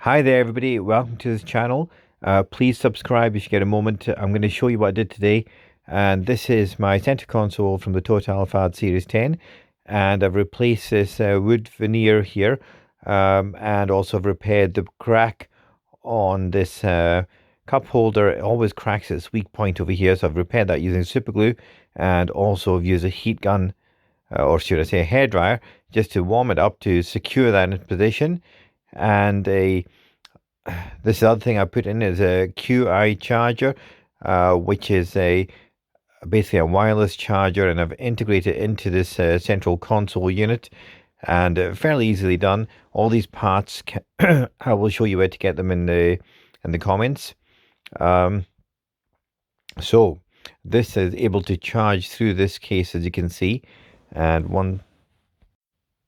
Hi there, everybody. Welcome to this channel. Please subscribe if you get a moment. I'm going to show you what I did today. And this is my center console from the Toyota Alphard Series 10. And I've replaced this wood veneer here. And also I've repaired the crack on this cup holder. It always cracks its weak point over here. So I've repaired that using super glue. And also I've used a heat gun, or should I say a hairdryer, just to warm it up to secure that in position. And this other thing I put in is a QI charger, which is basically a wireless charger, and I've integrated it into this central console unit, and fairly easily done. All these parts, I will show you where to get them in the comments. So this is able to charge through this case, as you can see. And one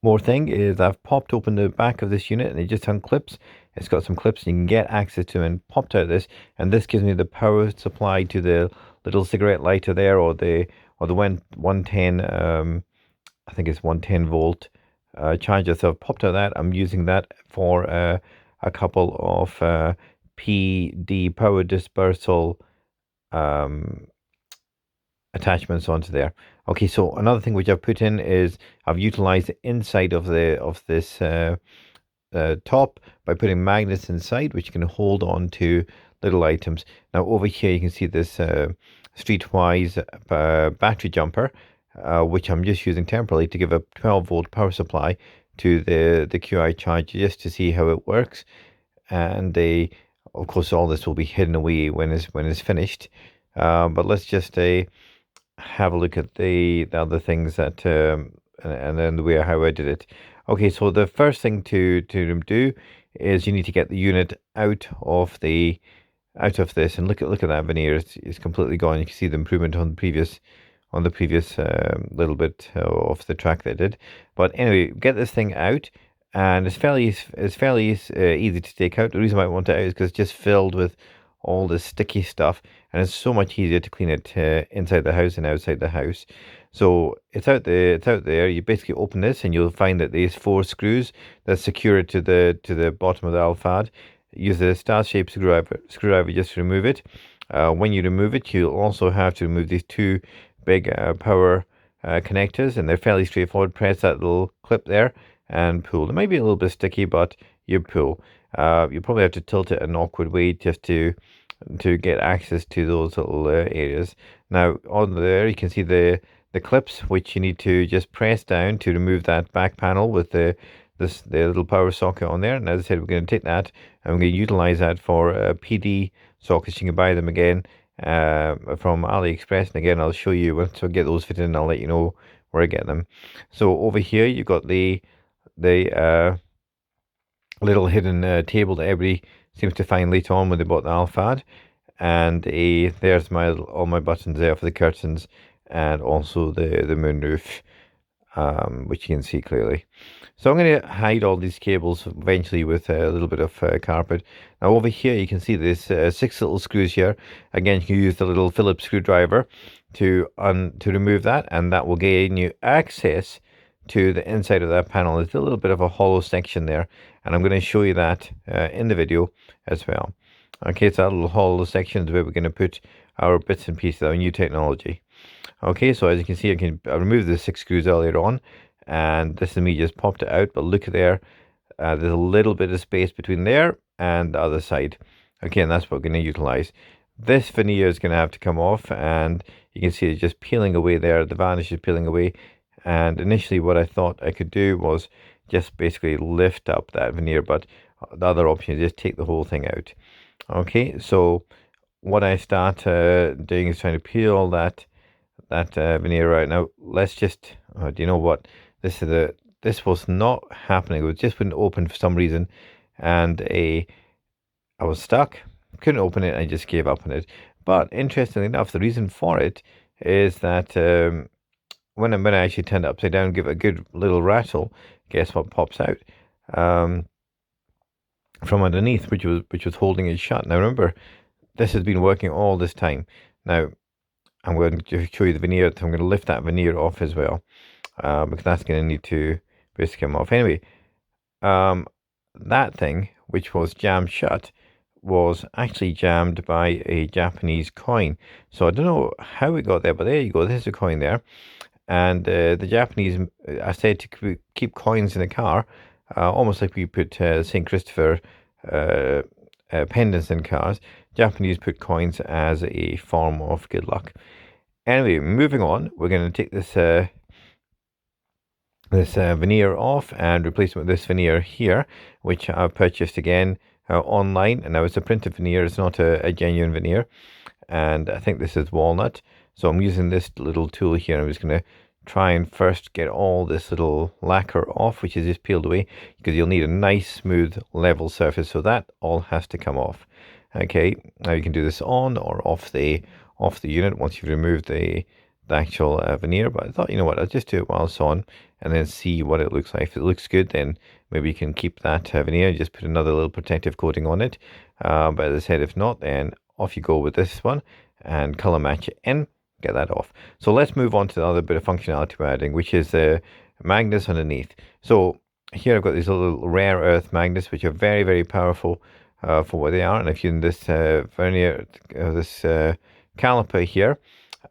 more thing is I've popped open the back of this unit and it just unclips. It's got some clips and you can get access to them, and popped out this, and this gives me the power supply to the little cigarette lighter there, or the 110 I think it's 110 volt charger. So I've popped out that. I'm using that for a couple of PD power dispersal attachments onto there. Okay, so another thing which I've put in is I've utilized the inside of this top by putting magnets inside, which can hold on to little items. Now over here you can see this Streetwise battery jumper, which I'm just using temporarily to give a 12 volt power supply to the QI charger, just to see how it works. And of course all this will be hidden away when it's finished. But let's just have a look at the other things that and then the way how I did it. Okay, so the first thing to do is you need to get the unit out of this, and look at that veneer. It's completely gone. You can see the improvement on the previous little bit of the track that I did. But anyway, get this thing out, and it's fairly easy to take out. The reason why I want it out is because it's just filled with all this sticky stuff, and it's so much easier to clean it inside the house and outside the house. So it's out there. You basically open this and you'll find that these 4 screws that secure it to the bottom of the Alphard. Use the star-shaped screwdriver just to remove it. When you remove it, you'll also have to remove these 2 big power connectors, and they're fairly straightforward. Press that little clip there and pull. It might be a little bit sticky, but you pull. You probably have to tilt it an awkward way just to get access to those little areas. Now on there you can see the clips, which you need to just press down to remove that back panel with the little power socket on there. And as I said, we're going to take that and we're going to utilize that for PD sockets. You can buy them again from AliExpress, and again I'll show you once I get those fitted in. I'll let you know where I get them. So over here you've got the little hidden table that everybody seems to find later on when they bought the Alphard, and there's all my buttons there for the curtains, and also the moonroof, which you can see clearly. So I'm going to hide all these cables eventually with a little bit of carpet. Now over here you can see this 6 little screws here. Again, you can use the little Phillips screwdriver to remove that, and that will gain you access to the inside of that panel. There's a little bit of a hollow section there, and I'm going to show you that in the video as well. Okay, so that little hollow section is where we're going to put our bits and pieces, our new technology. Okay, so as you can see, I removed the 6 screws earlier on, and this is me just popped it out. But look there, there's a little bit of space between there and the other side. Okay, and that's what we're going to utilize. This veneer is going to have to come off, and you can see it's just peeling away there. The varnish is peeling away. And initially what I thought I could do was just basically lift up that veneer, but the other option is just take the whole thing out. Okay, so what I start doing is trying to peel that veneer out. Now let's just do you know what, this was not happening. It just wouldn't open for some reason, and I was stuck, couldn't open it. I just gave up on it. But interestingly enough, the reason for it is that when I actually turn it upside down, give it a good little rattle, guess what pops out from underneath, which was holding it shut. Now remember, this has been working all this time. Now I'm going to show you the veneer. I'm going to lift that veneer off as well, because that's going to need to basically come off. Anyway, that thing which was jammed shut, was actually jammed by a Japanese coin. So I don't know how it got there, but there you go. There's a coin there. And the Japanese are said to keep coins in a car, almost like we put St. Christopher pendants in cars. Japanese put coins as a form of good luck. Anyway, moving on, we're going to take this veneer off and replace it with this veneer here, which I've purchased again online. And now it's a printed veneer, it's not a genuine veneer. And I think this is walnut. So I'm using this little tool here. I'm just going to try and first get all this little lacquer off, which is just peeled away, because you'll need a nice, smooth, level surface. So that all has to come off. Okay, now you can do this on or off the unit once you've removed the actual veneer. But I thought, you know what, I'll just do it while it's on and then see what it looks like. If it looks good, then maybe you can keep that veneer and just put another little protective coating on it. But as I said, if not, then off you go with this one and color match it in, get that off. So let's move on to the other bit of functionality we're adding, which is the magnets underneath. So here I've got these little rare earth magnets, which are very, very powerful for what they are. And if you're in this vernier, this caliper here,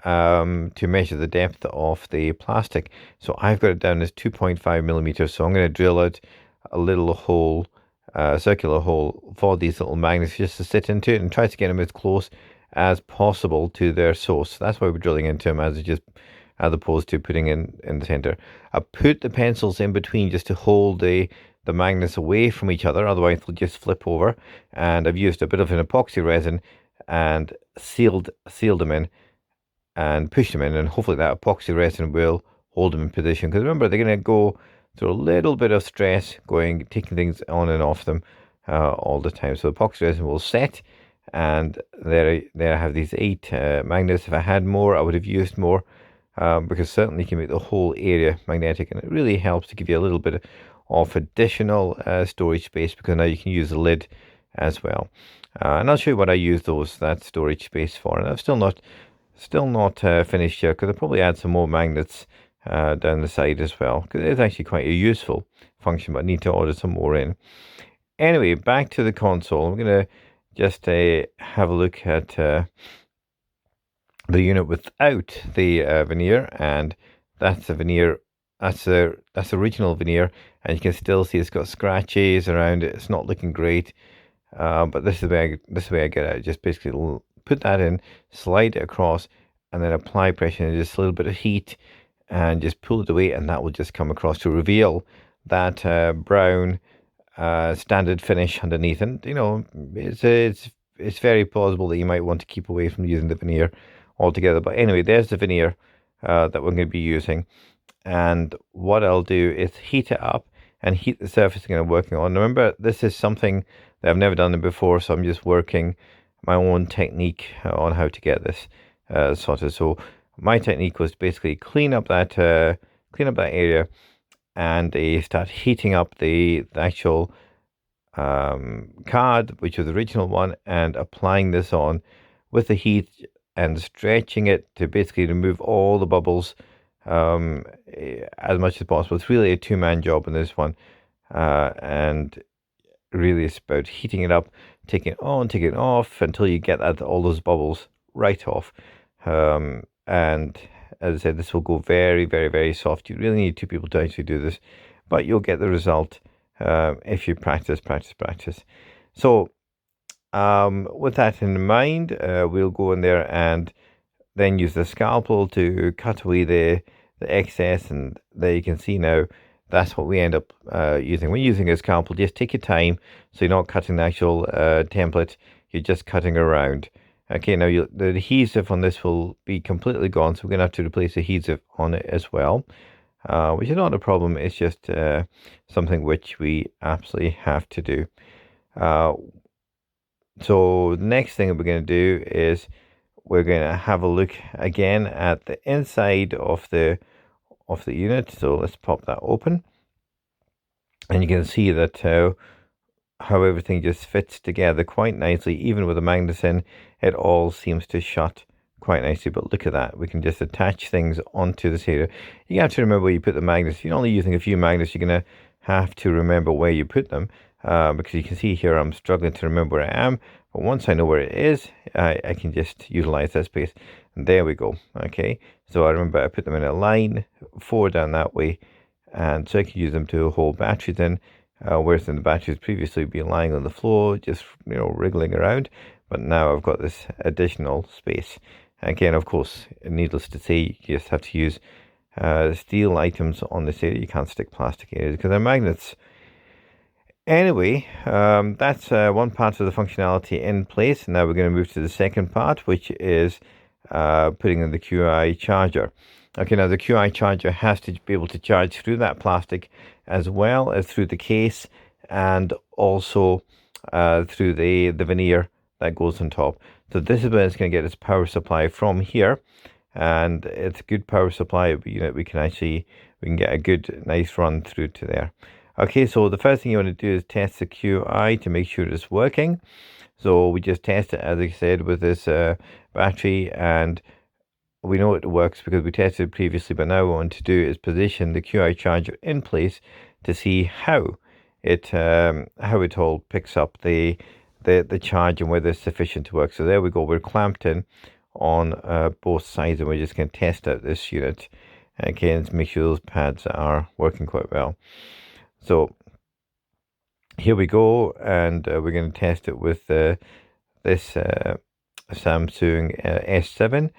to measure the depth of the plastic. So I've got it down as 2.5 millimeters. So I'm going to drill out a little hole, circular hole for these little magnets just to sit into it and try to get them as close as possible to their source. That's why we're drilling into them as opposed to putting in the center. I put the pencils in between just to hold the magnets away from each other, otherwise they'll just flip over. And I've used a bit of an epoxy resin and sealed them in and push them in, and hopefully that epoxy resin will hold them in position. Because remember, they're going to go through a little bit of stress taking things on and off them all the time. So the epoxy resin will set, and there I have these 8 magnets. If I had more, I would have used more, because certainly you can make the whole area magnetic, and it really helps to give you a little bit of additional storage space, because now you can use the lid as well. And I'll show you what I use that storage space for. And I've still not finished yet, because I'll probably add some more magnets down the side as well, because it's actually quite a useful function, but I need to order some more in. Anyway, back to the console. I'm going to just have a look at the unit without the veneer, and that's the veneer. That's the original veneer, and you can still see it's got scratches around it. It's not looking great, but this is the way I get it. Just basically put that in, slide it across, and then apply pressure and just a little bit of heat, and just pull it away, and that will just come across to reveal that brown standard finish underneath. And you know, it's very plausible that you might want to keep away from using the veneer altogether. But anyway, there's the veneer that we're going to be using. And what I'll do is heat it up and heat the surface I'm working on. Remember, this is something that I've never done before, so I'm just working my own technique on how to get this sorted. So my technique was basically clean up that area and start heating up the actual card, which was the original one, and applying this on with the heat and stretching it to basically remove all the bubbles as much as possible. It's really a two-man job in this one, and really it's about heating it up, taking it on, taking it off until you get all those bubbles right off. And as I said, this will go very, very, very soft. You really need 2 people to actually do this, but you'll get the result if you practice. So with that in mind, we'll go in there and then use the scalpel to cut away the excess, and there you can see now that's what we end up using. When using a scalpel, just take your time, so you're not cutting the actual template, you're just cutting around. Okay, now the adhesive on this will be completely gone, so we're going to have to replace the adhesive on it as well, which is not a problem. It's just something which we absolutely have to do. So the next thing that we're going to do is we're going to have a look again at the inside of the unit. So let's pop that open, and you can see that how everything just fits together quite nicely. Even with the magnets in, it all seems to shut quite nicely. But look at that, we can just attach things onto this area. You have to remember where you put the magnets. If you're only using a few magnets, you're going to have to remember where you put them, because you can see here I'm struggling to remember where I am. But once I know where it is, I can just utilize that space. And there we go. Okay, so I remember I put them in a line, 4 down that way, and so I can use them to hold batteries in. Whereas in the batteries previously be lying on the floor, just wriggling around. But now I've got this additional space. Again, of course, needless to say, you just have to use steel items on this area. You can't stick plastic areas because they're magnets. Anyway, that's one part of the functionality in place. Now we're going to move to the second part, which is putting in the QI charger. Okay, now the QI charger has to be able to charge through that plastic as well as through the case, and also through the veneer that goes on top. So this is where it's going to get its power supply from here, and it's a good power supply. We can get a good nice run through to there. Okay, so the first thing you want to do is test the QI to make sure it's working. So we just test it, as I said, with this battery, and we know it works because we tested it previously. But now what we want to do is position the QI charger in place to see how it all picks up the charge and whether it's sufficient to work. So there we go. We're clamped in on both sides, and we're just going to test out this unit again to make sure those pads are working quite well. So here we go, and we're going to test it with this Samsung S7,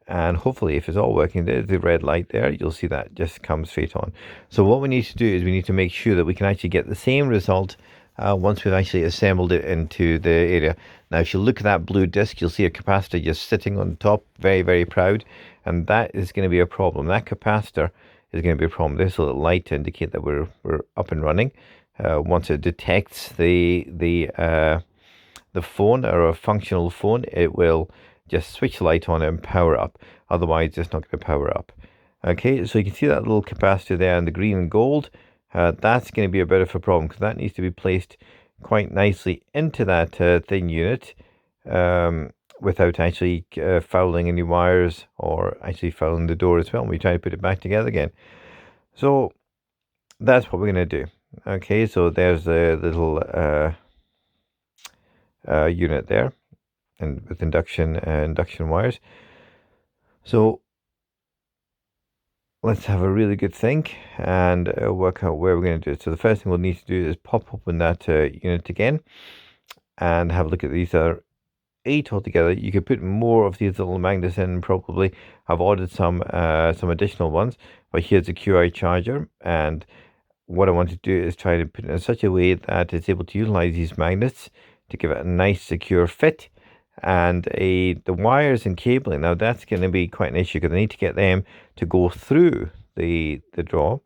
and hopefully if it's all working, there's the red light there, you'll see that just comes straight on. So what we need to do is we need to make sure that we can actually get the same result once we've actually assembled it into the area. Now if you look at that blue disc, you'll see a capacitor just sitting on top, very, very proud, and that is going to be a problem. That capacitor is going to be a problem. There's a little light to indicate that we're up and running. Once it detects the phone, or a functional phone, it will just switch the light on and power up. Otherwise, it's not going to power up. Okay, so you can see that little capacitor there in the green and gold. That's going to be a bit of a problem because that needs to be placed quite nicely into that thin unit without actually fouling any wires or actually fouling the door as well when we try to put it back together again. So that's what we're going to do. Okay, so there's the little unit there, and with induction wires. So let's have a really good think and work out where we're going to do it. So the first thing we'll need to do is pop open that unit again and have a look at these. Are 8 altogether. You could put more of these little magnets in probably. I've ordered some additional ones, but here's a QI charger, and what I want to do is try to put it in such a way that it's able to utilize these magnets to give it a nice secure fit. And the wires and cabling, now that's going to be quite an issue because I need to get them to go through the drawer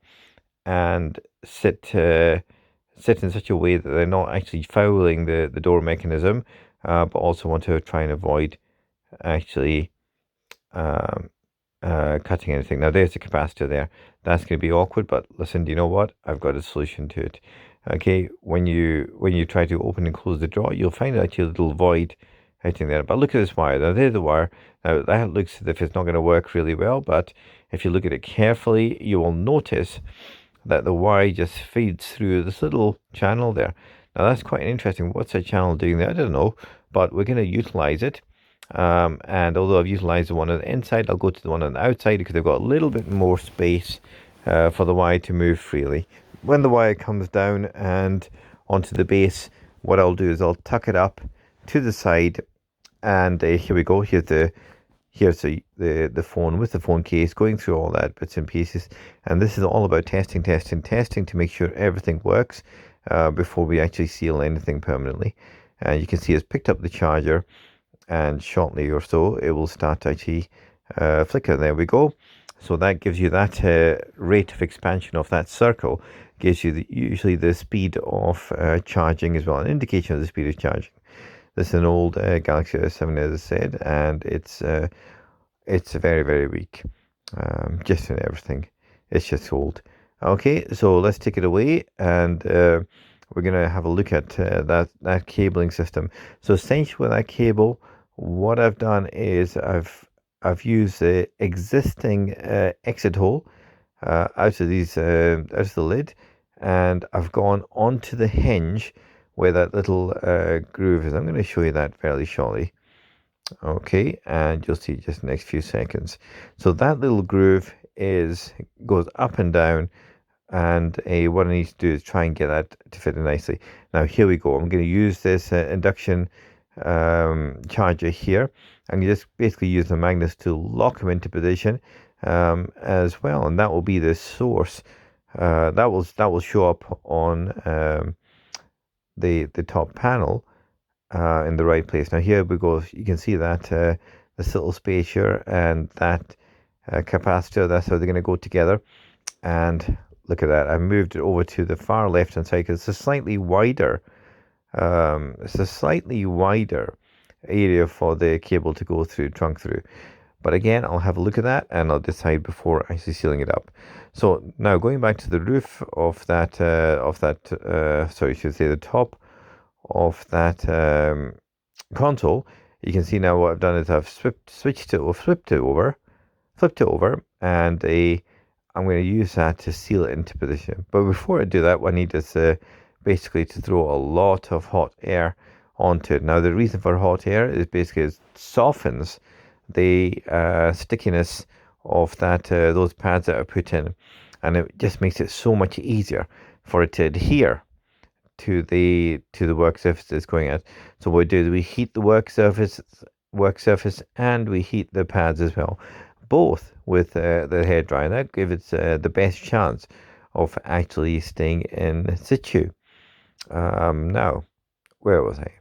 and sit in such a way that they're not actually fouling the door mechanism, but also want to try and avoid actually cutting anything. Now there's the capacitor there. That's going to be awkward, but listen, do you know what? I've got a solution to it. Okay, when you try to open and close the drawer, you'll find actually a little void hitting there. But look at this wire. Now there's the wire. Now that looks as if it's not going to work really well, but if you look at it carefully, you will notice that the wire just feeds through this little channel there. Now that's quite interesting. What's that channel doing there? I don't know, but we're going to utilize it. And although I've utilized the one on the inside, I'll go to the one on the outside because they've got a little bit more space for the wire to move freely. When the wire comes down and onto the base, what I'll do is I'll tuck it up to the side, and here we go. Here's the phone with the phone case, going through all that bits and pieces. And this is all about testing to make sure everything works before we actually seal anything permanently. And you can see it's picked up the charger, and shortly or so it will start to actually flicker. There we go. So that gives you that rate of expansion of that circle, gives you usually the speed of charging as well, an indication of the speed of charging. This is an old Galaxy S7, as I said, and it's very, very weak. Just in everything, it's just old. Okay, so let's take it away, and we're gonna have a look at that cabling system. So essentially, with that cable, what I've done is I've used the existing exit hole out of the lid, and I've gone onto the hinge where that little groove is. I'm going to show you that fairly shortly. Okay, and you'll see just the next few seconds. So that little groove goes up and down, and what I need to do is try and get that to fit in nicely. Now here we go. I'm going to use this induction charger here. I'm going to just basically use the magnets to lock them into position as well, and that will be the source. That will show up on the top panel in the right place. Now here we go. You can see that this little space here and that capacitor. That's how they're going to go together. And look at that. I moved it over to the far left hand side because it's a slightly wider. Area for the cable to go through, trunk through. But again, I'll have a look at that and I'll decide before actually sealing it up. So now going back to the roof of that, sorry, I should say the top of that console, you can see now what I've done is I've flipped it over, and I'm going to use that to seal it into position. But before I do that, what I need is basically to throw a lot of hot air onto it. Now the reason for hot air is basically it softens the stickiness of those pads that I put in, and it just makes it so much easier for it to adhere to the work surface it's going at. So what we do is we heat the work surface and we heat the pads as well, both with the hairdryer. That gives it the best chance of actually staying in situ. Now, where was I?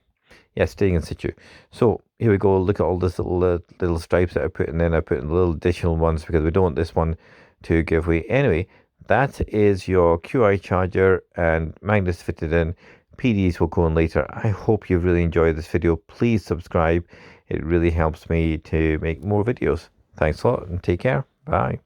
Yeah, staying in situ. So here we go. Look at all this little stripes that I put in. Then I put in little additional ones because we don't want this one to give way. Anyway, that is your QI charger and magnets fitted in. PDs will go in later. I hope you've really enjoyed this video. Please subscribe. It really helps me to make more videos. Thanks a lot and take care. Bye.